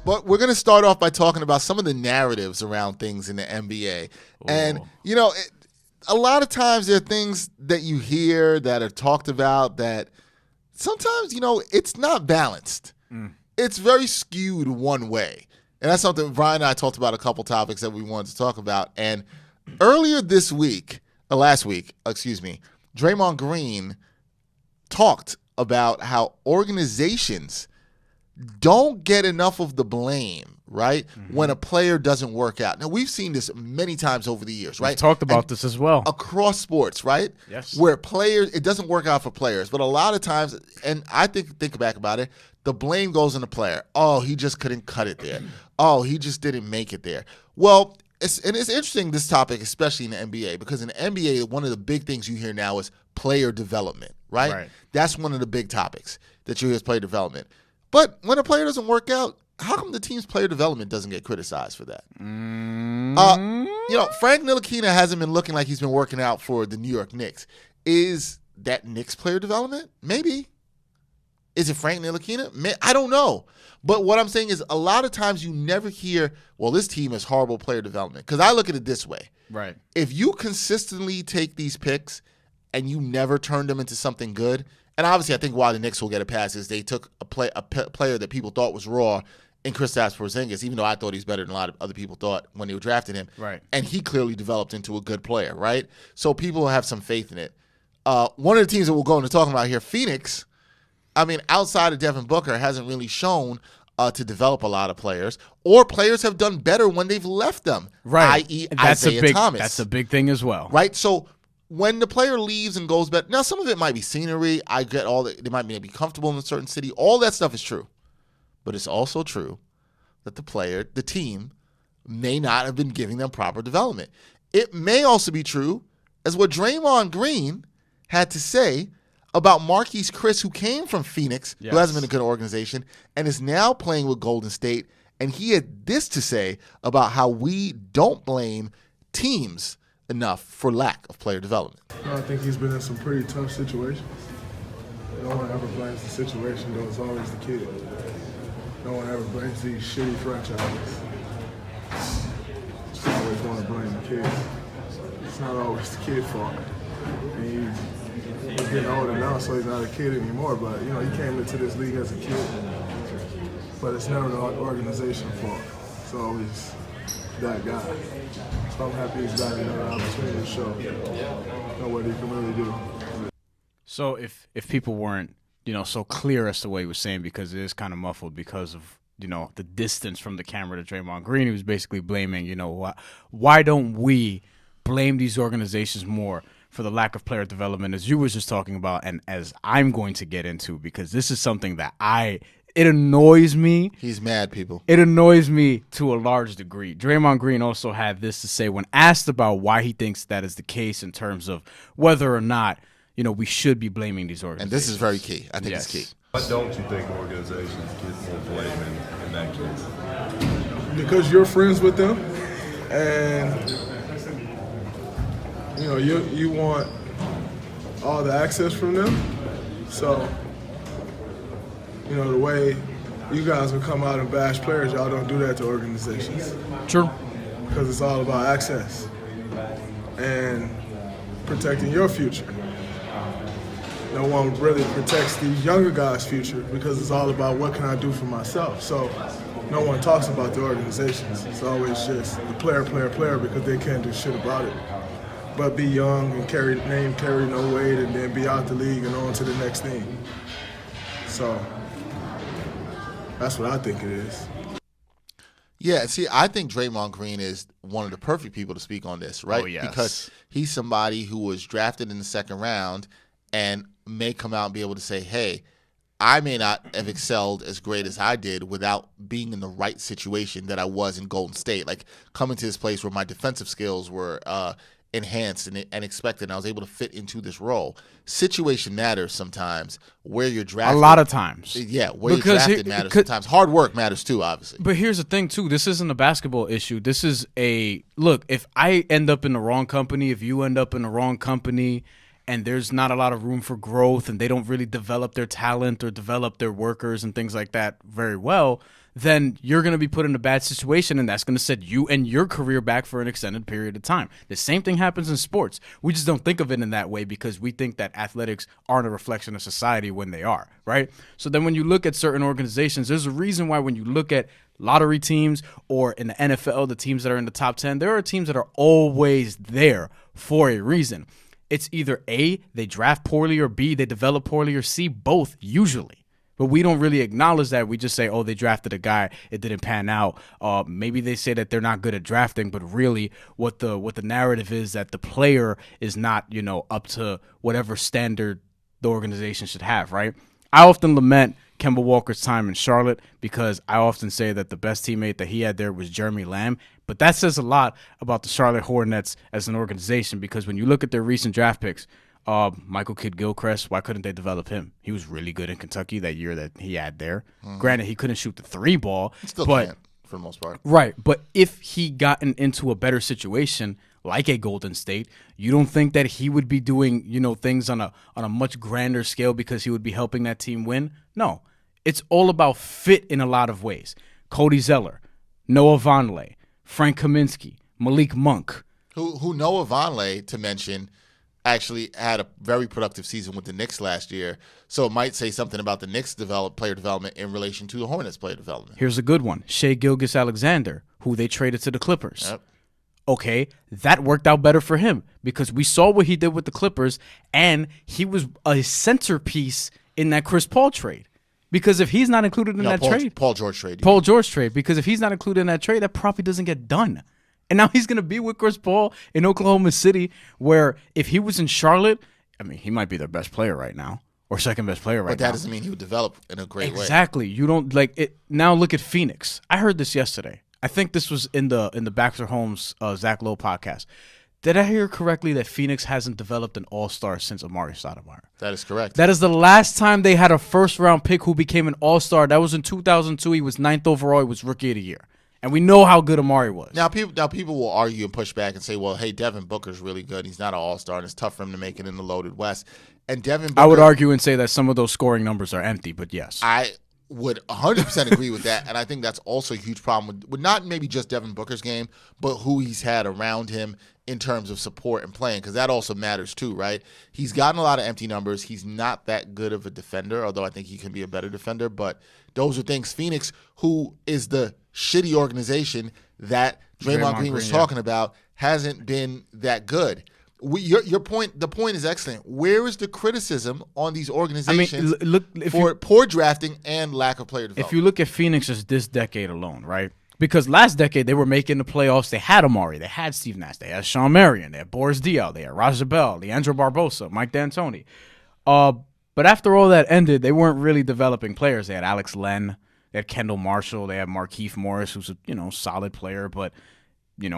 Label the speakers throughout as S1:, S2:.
S1: But we're going to start off by talking about some of the narratives around things in the NBA. Ooh. And, a lot of times there are things that you hear that are talked about that sometimes, it's not balanced. It's very skewed one way. And that's something Bryan and I talked about, a couple topics that we wanted to talk about. And earlier last week, Draymond Green talked about how organizations don't get enough of the blame, right, when a player doesn't work out. Now, we've seen this many times over the years, right?
S2: We've talked about this as well.
S1: Across sports, right?
S2: Yes.
S1: Where it doesn't work out for players. But a lot of times, and I think back about it, the blame goes on the player. Oh, he just couldn't cut it there. Oh, he just didn't make it there. Well, it's interesting, this topic, especially in the NBA, because in the NBA, one of the big things you hear now is player development, right? That's one of the big topics that you hear is player development. But when a player doesn't work out, how come the team's player development doesn't get criticized for that? Frank Ntilikina hasn't been looking like he's been working out for the New York Knicks. Is that Knicks player development? Maybe. Is it Frank Ntilikina? I don't know. But what I'm saying is a lot of times you never hear, well, this team has horrible player development. Because I look at it this way.
S2: Right.
S1: If you consistently take these picks and you never turn them into something good, and obviously I think why the Knicks will get a pass is they took a player that people thought was raw in Kristaps Porzingis, even though I thought he's better than a lot of other people thought when they were drafting him.
S2: Right.
S1: And he clearly developed into a good player, right? So people have some faith in it. One of the teams that we'll go into talking about here, Phoenix, outside of Devin Booker, hasn't really shown to develop a lot of players, or players have done better when they've left them,
S2: right?
S1: i.e. Isaiah Thomas.
S2: That's a big thing as well.
S1: Right? So when the player leaves and goes back, now some of it might be scenery. I get all that. They might be comfortable in a certain city. All that stuff is true. But it's also true that the team, may not have been giving them proper development. It may also be true as what Draymond Green had to say about Marquise Chris, who came from Phoenix, who hasn't been a good organization, and is now playing with Golden State. And he had this to say about how we don't blame teams enough for lack of player development.
S3: I think he's been in some pretty tough situations. No one ever blames the situation, though. It's always the kid. No one ever blames these shitty franchises. Just always want to blame the kid. It's not always the kid's fault. And he's getting older now, so he's not a kid anymore. But, he came into this league as a kid. But it's never the organization's fault. It's always that guy. So I'm happy he's got another opportunity to show what he can really do.
S2: So if people weren't, so clear as to what he was saying, because it is kind of muffled because of, the distance from the camera to Draymond Green, he was basically blaming, why don't we blame these organizations more for the lack of player development, as you were just talking about, and as I'm going to get into, because this is something that it annoys me.
S1: He's mad, people.
S2: It annoys me to a large degree. Draymond Green also had this to say when asked about why he thinks that is the case in terms of whether or not, we should be blaming these organizations.
S1: And this is very key. I think it's key.
S4: Why don't you think organizations get more blame in that case?
S3: Because you're friends with them, and you want all the access from them. So, the way you guys will come out and bash players, y'all don't do that to organizations.
S2: True.
S3: Because it's all about access and protecting your future. No one really protects these younger guys' future because it's all about what can I do for myself. So no one talks about the organizations. It's always just the player, because they can't do shit about it. But be young and carry no weight, and then be out the league and on to the next thing. So that's what I think it is.
S1: Yeah, see, I think Draymond Green is one of the perfect people to speak on this, right?
S2: Oh, yes.
S1: Because he's somebody who was drafted in the second round and may come out and be able to say, hey, I may not have excelled as great as I did without being in the right situation that I was in Golden State. Like coming to this place where my defensive skills were enhanced and expected, and I was able to fit into this role. Situation matters sometimes. Where you're drafted.
S2: A lot of times.
S1: Yeah, where you're drafted matters sometimes. Hard work matters too, obviously.
S2: But here's the thing, too. This isn't a basketball issue. This is look, if I end up in the wrong company, if you end up in the wrong company, and there's not a lot of room for growth, and they don't really develop their talent or develop their workers and things like that very well, then you're going to be put in a bad situation, and that's going to set you and your career back for an extended period of time. The same thing happens in sports. We just don't think of it in that way because we think that athletics aren't a reflection of society when they are, right? So then when you look at certain organizations, there's a reason why when you look at lottery teams or in the NFL, the teams that are in the top 10, there are teams that are always there for a reason. It's either A, they draft poorly, or B, they develop poorly, or C, both usually. But we don't really acknowledge that. We just say, oh, they drafted a guy, it didn't pan out. Maybe they say that they're not good at drafting, but really what the narrative is that the player is not, up to whatever standard the organization should have, right? I often lament Kemba Walker's time in Charlotte because I often say that the best teammate that he had there was Jeremy Lamb. But that says a lot about the Charlotte Hornets as an organization because when you look at their recent draft picks, Michael Kidd-Gilchrist, why couldn't they develop him? He was really good in Kentucky that year that he had there. Granted, he couldn't shoot the 3 ball.
S1: Still can't, for the most part.
S2: Right, but if he gotten into a better situation like a Golden State, you don't think that he would be doing, things on a much grander scale because he would be helping that team win? No. It's all about fit in a lot of ways. Cody Zeller, Noah Vonleh, Frank Kaminsky, Malik Monk.
S1: Who Noah Vonleh, to mention, actually had a very productive season with the Knicks last year. So it might say something about the Knicks player development in relation to the Hornets player development.
S2: Here's a good one. Shai Gilgeous-Alexander, who they traded to the Clippers.
S1: Yep.
S2: Okay, that worked out better for him because we saw what he did with the Clippers, and he was a centerpiece in that Chris Paul trade. Because if he's not included in trade.
S1: Paul George trade.
S2: Paul George trade. Because if he's not included in that trade, that probably doesn't get done. And now he's going to be with Chris Paul in Oklahoma City, where if he was in Charlotte, I mean, he might be their best player right now or second best player right now.
S1: But that doesn't mean he would develop in a great way.
S2: Exactly. You don't like it. Now look at Phoenix. I heard this yesterday. I think this was in the Baxter Holmes Zach Lowe podcast. Did I hear correctly that Phoenix hasn't developed an all-star since Amari Stoudemire?
S1: That is correct.
S2: That is the last time they had a first-round pick who became an all-star. That was in 2002. He was 9th overall. He was Rookie of the Year. And we know how good Amari was.
S1: Now people will argue and push back and say, well, hey, Devin Booker's really good. He's not an all-star, and it's tough for him to make it in the loaded West. And Devin Booker,
S2: I would argue and say that some of those scoring numbers are empty, but yes.
S1: I would 100% agree with that, and I think that's also a huge problem with not maybe just Devin Booker's game, but who he's had around him in terms of support and playing, because that also matters too, right? He's gotten a lot of empty numbers. He's not that good of a defender, although I think he can be a better defender, but those are things. Phoenix, who is the shitty organization that Draymond Green was talking about, hasn't been that good. Your point, the point is excellent. Where is the criticism on these organizations for poor drafting and lack of player development?
S2: If you look at Phoenix just this decade alone, right? Because last decade they were making the playoffs. They had Amari, they had Steve Nash, they had Sean Marion, they had Boris Diaw, they had Raja Bell, Leandro Barbosa, Mike D'Antoni. But after all that ended, they weren't really developing players. They had Alex Len, they had Kendall Marshall, they had Markieff Morris, who's a solid player, but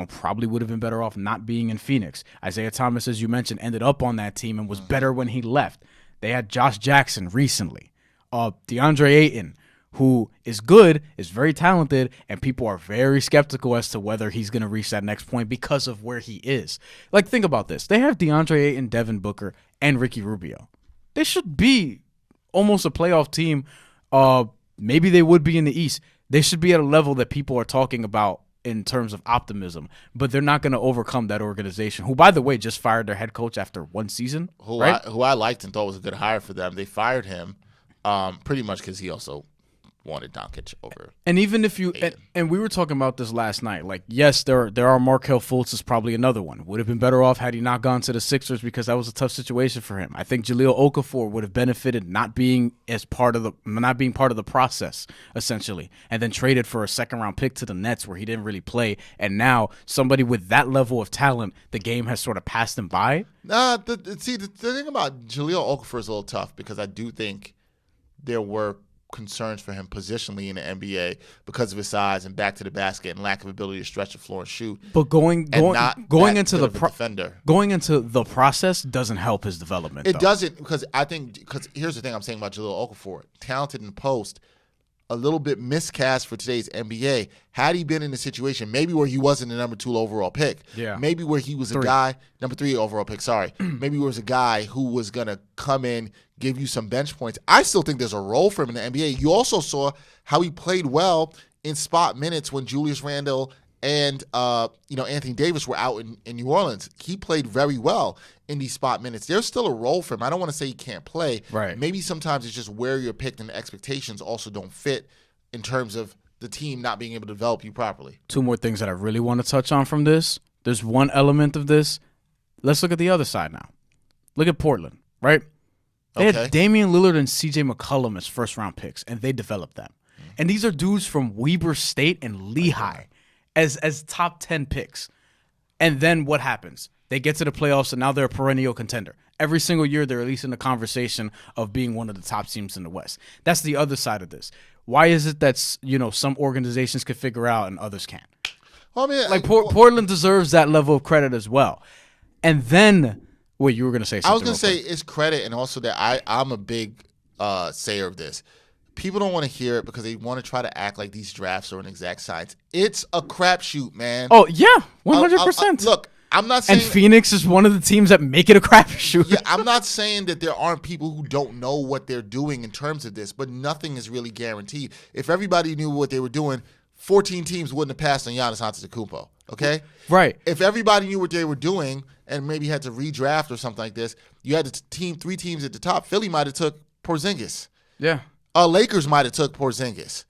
S2: probably would have been better off not being in Phoenix. Isaiah Thomas, as you mentioned, ended up on that team and was better when he left. They had Josh Jackson recently. DeAndre Ayton, who is good, is very talented, and people are very skeptical as to whether he's going to reach that next point because of where he is. Like, think about this. They have DeAndre Ayton, Devin Booker, and Ricky Rubio. They should be almost a playoff team. Maybe they would be in the East. They should be at a level that people are talking about in terms of optimism, but they're not going to overcome that organization, who, by the way, just fired their head coach after one season.
S1: Who I liked and thought was a good hire for them. They fired him pretty much because he also wanted Doncic over.
S2: And even if you and we were talking about this last night, like, yes, there are Markelle Fultz is probably another one. Would have been better off had he not gone to the Sixers because that was a tough situation for him. I think Jahlil Okafor would have benefited not being part of the process, essentially, and then traded for a second-round pick to the Nets where he didn't really play. And now somebody with that level of talent, the game has sort of passed him by.
S1: The thing about Jahlil Okafor is a little tough because I do think there were concerns for him positionally in the NBA because of his size and back to the basket and lack of ability to stretch the floor and shoot.
S2: But going into the process doesn't help his development.
S1: It doesn't because here's the thing I'm saying about Jahlil Okafor, talented in the post. a little bit miscast for today's NBA. Had he been in a situation maybe where he wasn't the number 2 overall pick, maybe where he was a guy, number 3 overall pick, sorry, maybe was a guy who was going to come in, give you some bench points. I still think there's a role for him in the NBA. You also saw how he played well in spot minutes when Julius Randle and Anthony Davis were out in New Orleans. He played very well in these spot minutes. There's still a role for him. I don't want to say he can't play.
S2: Right.
S1: Maybe sometimes it's just where you're picked and the expectations also don't fit in terms of the team not being able to develop you properly.
S2: 2 more things that I really want to touch on from this. There's one element of this. Let's look at the other side now. Look at Portland, right? They had Damian Lillard and C.J. McCollum as first-round picks, and they developed them. And these are dudes from Weber State and Lehigh as top 10 picks. And then what happens? They get to the playoffs, and now they're a perennial contender. Every single year, they're at least in the conversation of being one of the top teams in the West. That's the other side of this. Why is it that some organizations could figure out and others can't?
S1: Well, I mean,
S2: Portland deserves that level of credit as well. And then, wait, you were going to say something.
S1: I was going to say it's credit, and also that I'm a big sayer of this. People don't want to hear it because they want to try to act like these drafts are an exact science. It's a crapshoot, man.
S2: Oh, yeah, 100%.
S1: Look, I'm not saying...
S2: And Phoenix is one of the teams that make it a crapshoot.
S1: Yeah, I'm not saying that there aren't people who don't know what they're doing in terms of this, but nothing is really guaranteed. If everybody knew what they were doing, 14 teams wouldn't have passed on Giannis Antetokounmpo, okay?
S2: Right.
S1: If everybody knew what they were doing and maybe had to redraft or something like this, you had 3 teams at the top. Philly might have took Porzingis.
S2: Yeah.
S1: Lakers might have took Porzingis.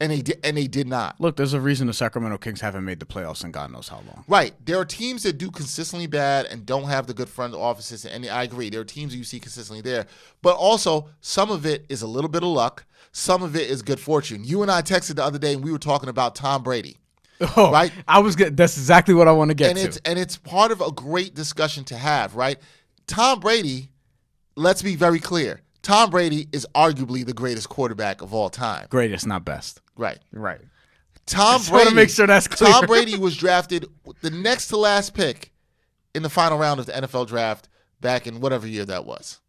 S1: And they did not.
S2: Look, there's a reason the Sacramento Kings haven't made the playoffs in God knows how long.
S1: Right. There are teams that do consistently bad and don't have the good front offices, and I agree. There are teams that you see consistently there. But also, some of it is a little bit of luck. Some of it is good fortune. You and I texted the other day, and we were talking about Tom Brady.
S2: Oh,
S1: right?
S2: That's exactly what I want to get to.
S1: And it's part of a great discussion to have, right? Tom Brady, let's be very clear. Tom Brady is arguably the greatest quarterback of all time.
S2: Greatest, not best.
S1: Right.
S2: Tom Brady. I want to make sure that's clear.
S1: Tom Brady was drafted the next to last pick in the final round of the NFL draft back in whatever year that was.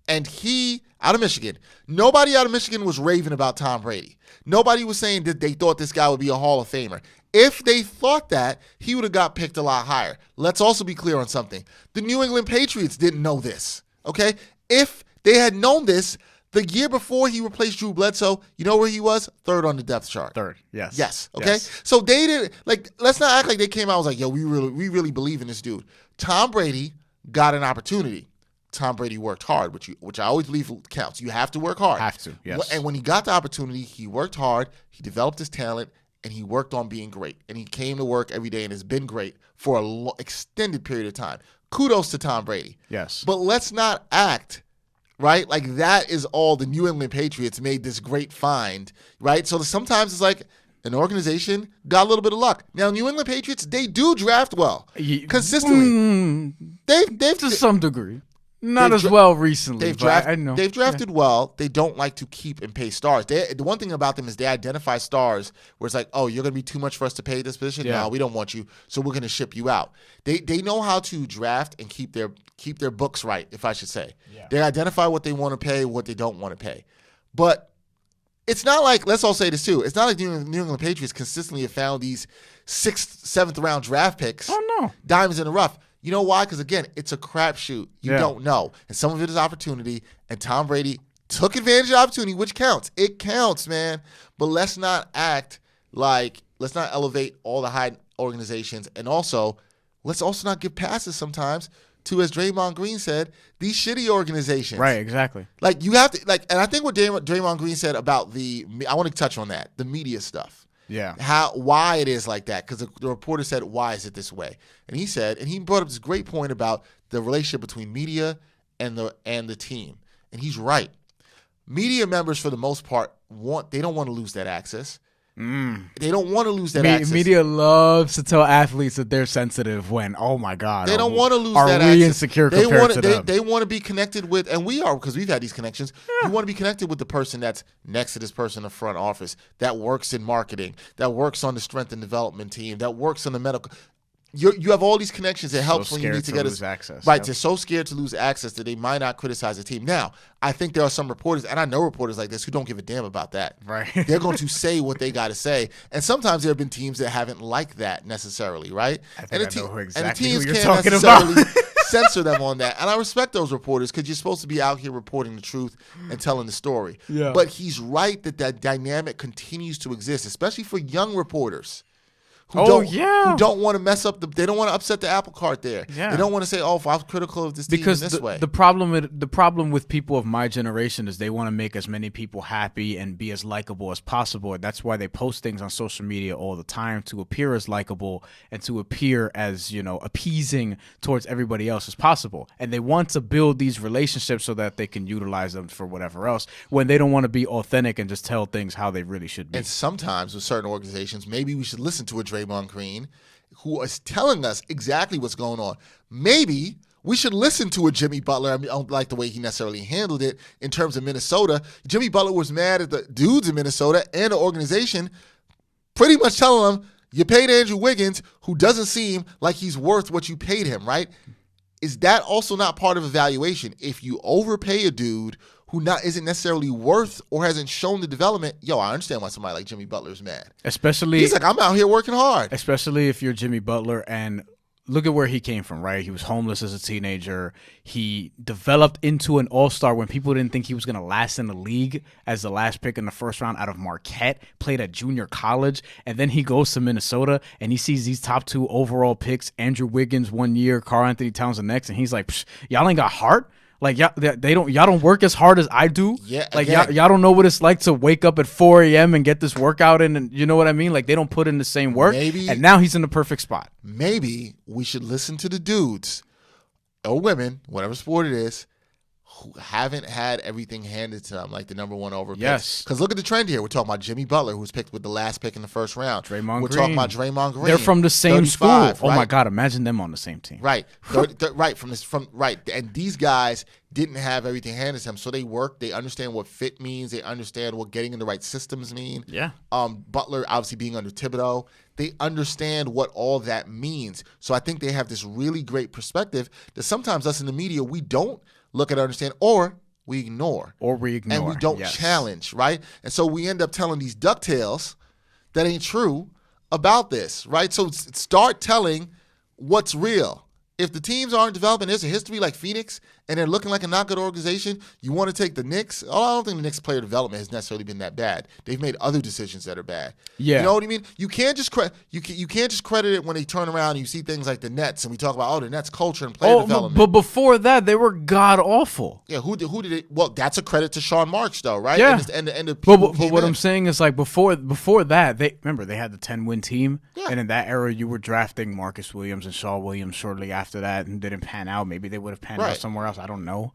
S1: And he, out of Michigan, nobody out of Michigan was raving about Tom Brady. Nobody was saying that they thought this guy would be a Hall of Famer. If they thought that, he would have got picked a lot higher. Let's also be clear on something. The New England Patriots didn't know this, okay? If they had known this, the year before he replaced Drew Bledsoe, you know where he was? 3rd on the depth chart.
S2: 3rd, yes.
S1: Yes, okay?
S2: Yes.
S1: So they didn't, let's not act like they came out and was like, yo, we really believe in this dude. Tom Brady got an opportunity. Tom Brady worked hard, which I always believe counts. You have to work hard.
S2: Have to, yes.
S1: And when he got the opportunity, he worked hard, he developed his talent, and he worked on being great. And he came to work every day and has been great for an extended period of time. Kudos to Tom Brady.
S2: Yes.
S1: But let's not act, right, like that is all the New England Patriots made this great find, right? So sometimes it's like an organization got a little bit of luck. Now, New England Patriots, they do draft well, consistently. They've
S2: to some degree. Not as well recently. I know.
S1: They've drafted well. They don't like to keep and pay stars. The one thing about them is they identify stars where it's like, oh, you're going to be too much for us to pay this position?
S2: Yeah.
S1: No, we don't want you, so we're going to ship you out. They know how to draft and keep their books right, if I should say. Yeah. They identify what they want to pay, what they don't want to pay. But it's not like, let's all say this too, it's not like New England Patriots consistently have found these 6th, 7th round draft picks.
S2: Oh, no.
S1: Diamonds in the rough. You know why? Because, again, it's a crapshoot. You don't know. And some of it is opportunity, and Tom Brady took advantage of the opportunity, which counts. It counts, man. But let's not act like, let's not elevate all the high organizations. And also, let's also not give passes sometimes to, as Draymond Green said, these shitty organizations.
S2: Right, exactly.
S1: Like, you have to, and I think what Draymond Green said about I want to touch on that, the media stuff.
S2: Yeah.
S1: Why it is like that, because the reporter said, why is it this way? And he said, and he brought up this great point about the relationship between media and the team. And he's right. Media members, for the most part, they don't want to lose that access. They don't want to lose that access.
S2: Media loves to tell athletes that they're sensitive when, oh my God,
S1: they don't want to lose that access.
S2: Are we insecure compared to them?
S1: They want to be connected with, and we are, because we've had these connections. Yeah. You want to be connected with the person that's next to this person in the front office, that works in marketing, that works on the strength and development team, that works on the medical. you have all these connections. It helps
S2: So
S1: when you need to get
S2: lose access.
S1: Right,
S2: Yep.
S1: they're so scared to lose access that they might not criticize the team. Now, I think there are some reporters, and I know reporters like this who don't give a damn about that.
S2: Right.
S1: They're going to say what they got to say, and sometimes there have been teams that haven't liked that necessarily, right?
S2: I think I know exactly
S1: and the teams
S2: who you're
S1: can't
S2: talking about.
S1: necessarily censor them on that. And I respect those reporters because you're supposed to be out here reporting the truth and telling the story.
S2: Yeah.
S1: But he's right that dynamic continues to exist, especially for young reporters. Who don't want to mess up they don't want to upset the apple cart there.
S2: Yeah.
S1: They don't want to say, "Oh, if I was critical of this team
S2: Because
S1: in this way."
S2: the problem with people of my generation is they want to make as many people happy and be as likable as possible. And that's why they post things on social media all the time to appear as likable and to appear as, appeasing towards everybody else as possible. And they want to build these relationships so that they can utilize them for whatever else when they don't want to be authentic and just tell things how they really should be.
S1: And sometimes with certain organizations, maybe we should listen to a Draymond Green who is telling us exactly what's going on. Maybe we should listen to a Jimmy Butler. I mean, I don't like the way he necessarily handled it in terms of Minnesota. Jimmy Butler was mad at the dudes in Minnesota and the organization, pretty much telling them, you paid Andrew Wiggins, who doesn't seem like he's worth what you paid him, right? Is that also not part of evaluation? If you overpay a dude who isn't necessarily worth or hasn't shown the development, I understand why somebody like Jimmy Butler is mad.
S2: Especially,
S1: he's like, I'm out here working hard.
S2: Especially if you're Jimmy Butler and look at where he came from, right? He was homeless as a teenager. He developed into an all-star when people didn't think he was going to last in the league as the last pick in the first round out of Marquette, played at junior college, and then he goes to Minnesota and he sees these top 2 overall picks, Andrew Wiggins 1 year, Karl Anthony Towns the next, and he's like, y'all ain't got heart? Like y'all don't work as hard as I do.
S1: Yeah,
S2: like y'all don't know what it's like to wake up at 4 a.m. and get this workout in, and you know what I mean. Like they don't put in the same work. And now he's in the perfect spot.
S1: Maybe we should listen to the dudes or women, whatever sport it is, who haven't had everything handed to them, like the number 1 overall.
S2: Yes.
S1: Because look at the trend here. We're talking about Jimmy Butler, who was picked with the last pick in the first round.
S2: We're
S1: talking about Draymond Green.
S2: They're from the same school.
S1: Right?
S2: Oh my God! Imagine them on the same team.
S1: Right. Right. And these guys didn't have everything handed to them, so they work. They understand what fit means. They understand what getting in the right systems mean.
S2: Yeah.
S1: Butler obviously being under Thibodeau, they understand what all that means. So I think they have this really great perspective that sometimes us in the media, we don't look at, understand, or we ignore.
S2: And we
S1: don't challenge, right? And so we end up telling these Ducktales that ain't true about this, right? So start telling what's real. If the teams aren't developing, there's a history like Phoenix, and they're looking like a not good organization, you want to take the Knicks. Oh, I don't think the Knicks player development has necessarily been that bad. They've made other decisions that are bad.
S2: Yeah.
S1: You know what I mean? You can't just you can't just credit it when they turn around and you see things like the Nets, and we talk about, the Nets culture and player development.
S2: But before that, they were god awful.
S1: Yeah, who did it? Well, that's a credit to Sean Marks, though, right?
S2: Yeah.
S1: But
S2: what I'm saying is, like, before that, they had the 10-win team,
S1: yeah.
S2: And in that era, you were drafting Marcus Williams and Shaw Williams shortly after that, and didn't pan out. Maybe they would have panned out somewhere else. I don't know.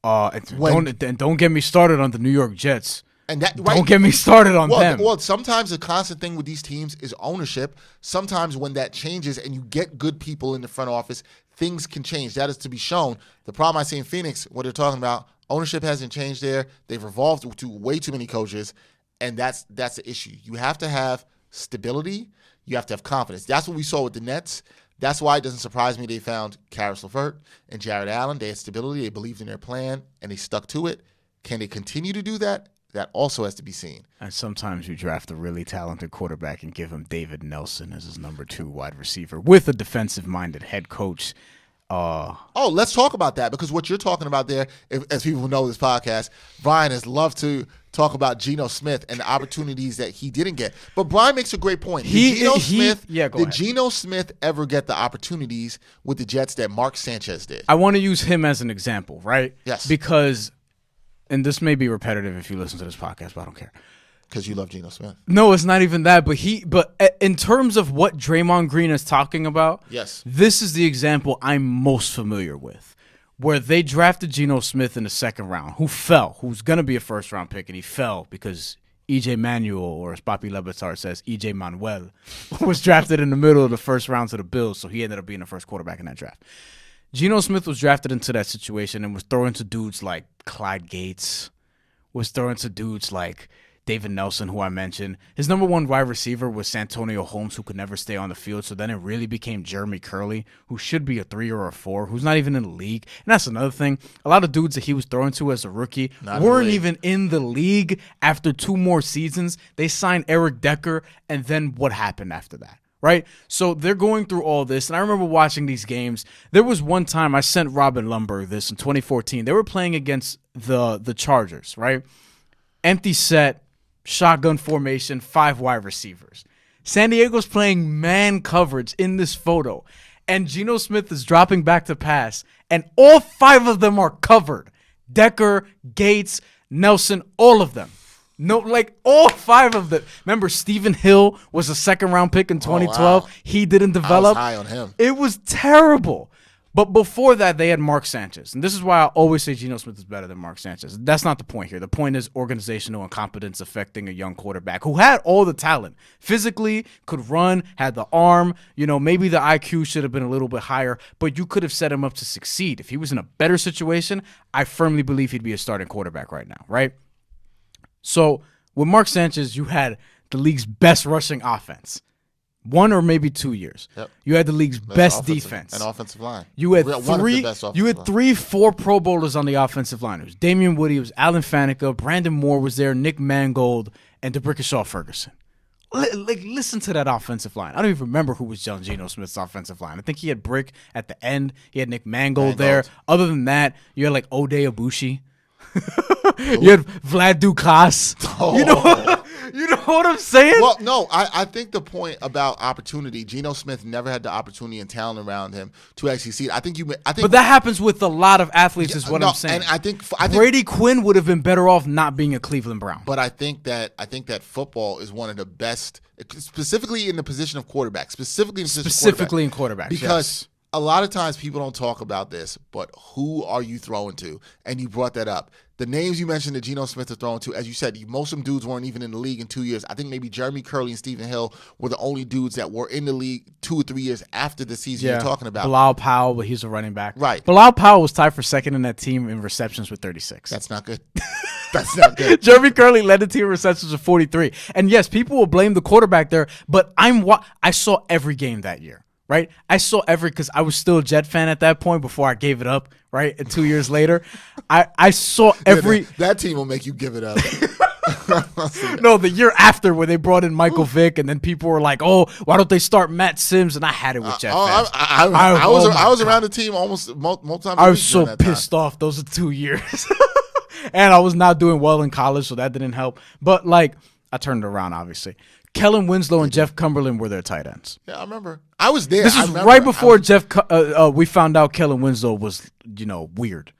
S2: Don't get me started on the New York Jets.
S1: And that
S2: don't get me started on them.
S1: Well, sometimes the constant thing with these teams is ownership. Sometimes when that changes and you get good people in the front office, things can change. That is to be shown. The problem I see in Phoenix, what they're talking about, ownership hasn't changed there. They've evolved to way too many coaches, and that's the issue. You have to have stability. You have to have confidence. That's what we saw with the Nets. That's why it doesn't surprise me they found Karis LeVert and Jared Allen. They had stability. They believed in their plan, and they stuck to it. Can they continue to do that? That also has to be seen.
S2: And sometimes you draft a really talented quarterback and give him David Nelson as his number 2 wide receiver with a defensive-minded head coach.
S1: Let's talk about that, because what you're talking about there, as people who know this podcast, Bryan has loved to talk about Geno Smith and the opportunities that he didn't get. But Bryan makes a great point. Did Geno Smith ever get the opportunities with the Jets that Mark Sanchez did?
S2: I want to use him as an example, right?
S1: Yes.
S2: Because, and this may be repetitive if you listen to this podcast, but I don't care.
S1: Because you love Geno Smith.
S2: No, it's not even that. But in terms of what Draymond Green is talking about,
S1: yes,
S2: this is the example I'm most familiar with, where they drafted Geno Smith in the second round, who's going to be a first-round pick, and he fell because E.J. Manuel, or as Papi Lebatard says, E.J. Manuel, was drafted in the middle of the first round to the Bills, so he ended up being the first quarterback in that draft. Geno Smith was drafted into that situation and was thrown to dudes like Clyde Gates, was thrown to dudes like David Nelson, who I mentioned. His number one wide receiver was Santonio Holmes, who could never stay on the field. So then it really became Jeremy Curley, who should be a 3 or a 4, who's not even in the league. And that's another thing. A lot of dudes that he was throwing to as a rookie weren't even in the league after 2 more seasons. They signed Eric Decker, and then what happened after that? Right? So they're going through all this, and I remember watching these games. There was one time I sent Robin Lundberg this in 2014. They were playing against the Chargers, right? Empty set, shotgun formation, 5 wide receivers. San Diego's playing man coverage in this photo, and Geno Smith is dropping back to pass, and all 5 of them are covered. Decker, Gates, Nelson, all of them. No, like all 5 of them. Remember, Stephen Hill was a 2nd-round pick in 2012.
S1: Wow.
S2: He didn't develop.
S1: I was high on him.
S2: It was terrible. But before that, they had Mark Sanchez. And this is why I always say Geno Smith is better than Mark Sanchez. That's not the point here. The point is organizational incompetence affecting a young quarterback who had all the talent. Physically, could run, had the arm. Maybe the IQ should have been a little bit higher, but you could have set him up to succeed. If he was in a better situation, I firmly believe he'd be a starting quarterback right now, right? So with Mark Sanchez, you had the league's best rushing offense. 1 or maybe 2 years.
S1: Yep.
S2: You had the league's best defense.
S1: And offensive line.
S2: You had
S1: One of the best offensive line.
S2: 3, 4 Pro Bowlers on the offensive line. It was Damian Woody, it was Alan Faneca, Brandon Moore was there, Nick Mangold, and DeBrickashaw Ferguson. Listen to that offensive line. I don't even remember who was John Geno Smith's offensive line. I think he had Brick at the end. He had Nick Mangold there. Other than that, you had like Ode Abushi. You had Vlad Dukas.
S1: Oh.
S2: You know what I'm saying?
S1: Well, no, I think the point about opportunity, Geno Smith never had the opportunity and talent around him to actually see it.
S2: But that happens with a lot of athletes, is what I'm saying.
S1: And I think
S2: Brady Quinn would have been better off not being a Cleveland Brown.
S1: But I think that football is one of the best, specifically in the position of quarterback. Specifically in quarterback. Because a lot of times people don't talk about this, but who are you throwing to? And you brought that up. The names you mentioned that Geno Smith is throwing to, as you said, most of them dudes weren't even in the league in 2 years. I think maybe Jeremy Curley and Stephen Hill were the only dudes that were in the league 2 or 3 years after the season you're talking about.
S2: Bilal Powell, but he's a running back.
S1: Right.
S2: Bilal Powell was tied for 2nd in that team in receptions with 36.
S1: That's not good. That's not good.
S2: Jeremy Curley led the team in receptions with 43. And yes, people will blame the quarterback there, but I saw every game that year. Right? I saw because I was still a Jet fan at that point before I gave it up, right? And 2 years later, I saw every...
S1: Yeah, that team will make you give it up.
S2: No, the year after where they brought in Michael Vick and then people were like, oh, why don't they start Matt Sims? And I had it with Jet fans.
S1: I was around the team almost multiple times.
S2: I was so pissed off. Those are 2 years. And I was not doing well in college, so that didn't help. But, I turned it around, obviously. Kellen Winslow and Jeff Cumberland were their tight ends.
S1: Yeah, I remember. I was there.
S2: This is right before we found out Kellen Winslow was, weird,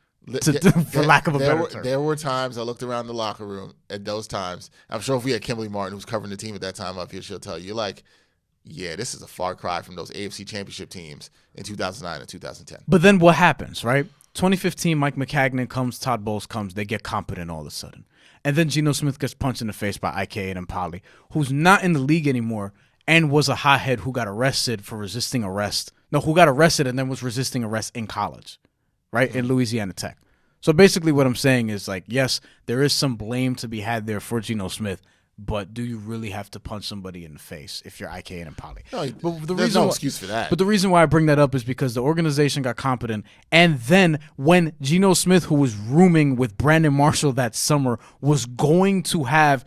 S2: for lack of a better term.
S1: There were times I looked around the locker room at those times. I'm sure if we had Kimberly Martin, who was covering the team at that time up here, she'll tell you, yeah, this is a far cry from those AFC championship teams in 2009 and 2010.
S2: But then what happens, right? 2015, Mike McCagnon comes, Todd Bowles comes, they get competent all of a sudden. And then Geno Smith gets punched in the face by Ike and Polly, who's not in the league anymore and was a hothead who got arrested for resisting arrest. No, who got arrested and then was resisting arrest in college, right, in Louisiana Tech. So basically what I'm saying is, yes, there is some blame to be had there for Geno Smith, but do you really have to punch somebody in the face if you're Ike and Polly?
S1: No, there's no excuse for that.
S2: But the reason why I bring that up is because the organization got competent, and then when Geno Smith, who was rooming with Brandon Marshall that summer, was going to have,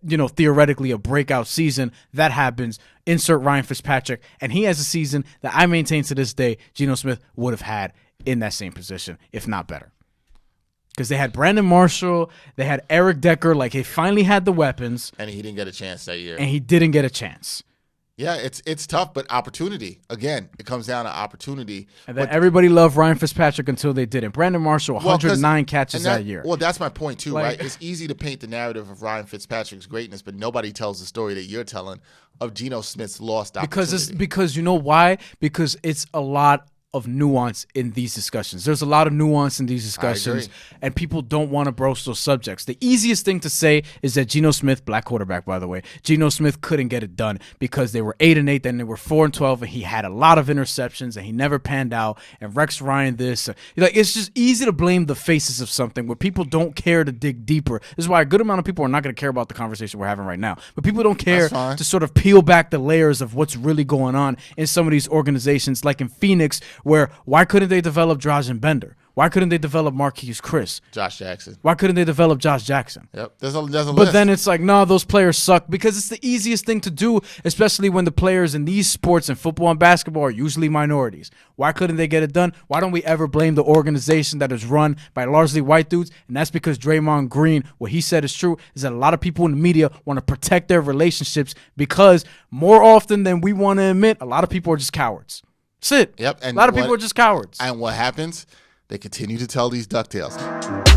S2: theoretically a breakout season, that happens. Insert Ryan Fitzpatrick, and he has a season that I maintain to this day Geno Smith would have had in that same position, if not better. Because they had Brandon Marshall, they had Eric Decker, he finally had the weapons.
S1: And he didn't get a chance that year.
S2: And he didn't get a chance.
S1: Yeah, it's tough, but opportunity. Again, it comes down to opportunity.
S2: And then everybody loved Ryan Fitzpatrick until they didn't. Brandon Marshall, 109 catches that year.
S1: Well, that's my point too, right? It's easy to paint the narrative of Ryan Fitzpatrick's greatness, but nobody tells the story that you're telling of Geno Smith's lost opportunity.
S2: Because you know why? Because it's a lot of nuance in these discussions. There's a lot of nuance in these discussions, and people don't want to broach those subjects. The easiest thing to say is that Geno Smith, black quarterback, by the way, Geno Smith couldn't get it done because they were 8-8, then they were 4-12, and he had a lot of interceptions, and he never panned out, and Rex Ryan this. Like, it's just easy to blame the faces of something where people don't care to dig deeper. This is why a good amount of people are not going to care about the conversation we're having right now. But people don't care to sort of peel back the layers of what's really going on in some of these organizations, like in Phoenix, where why couldn't they develop Drazen Bender? Why couldn't they develop Marquise Chris?
S1: Josh Jackson.
S2: Why couldn't they develop Josh Jackson?
S1: Yep, there's a list.
S2: But then it's like, no, those players suck, because it's the easiest thing to do, especially when the players in these sports and football and basketball are usually minorities. Why couldn't they get it done? Why don't we ever blame the organization that is run by largely white dudes? And that's because Draymond Green, what he said is true, is that a lot of people in the media want to protect their relationships because more often than we want to admit, a lot of people are just cowards. That's it.
S1: Yep. And
S2: a lot of people are just cowards.
S1: And what happens? They continue to tell these Ducktales.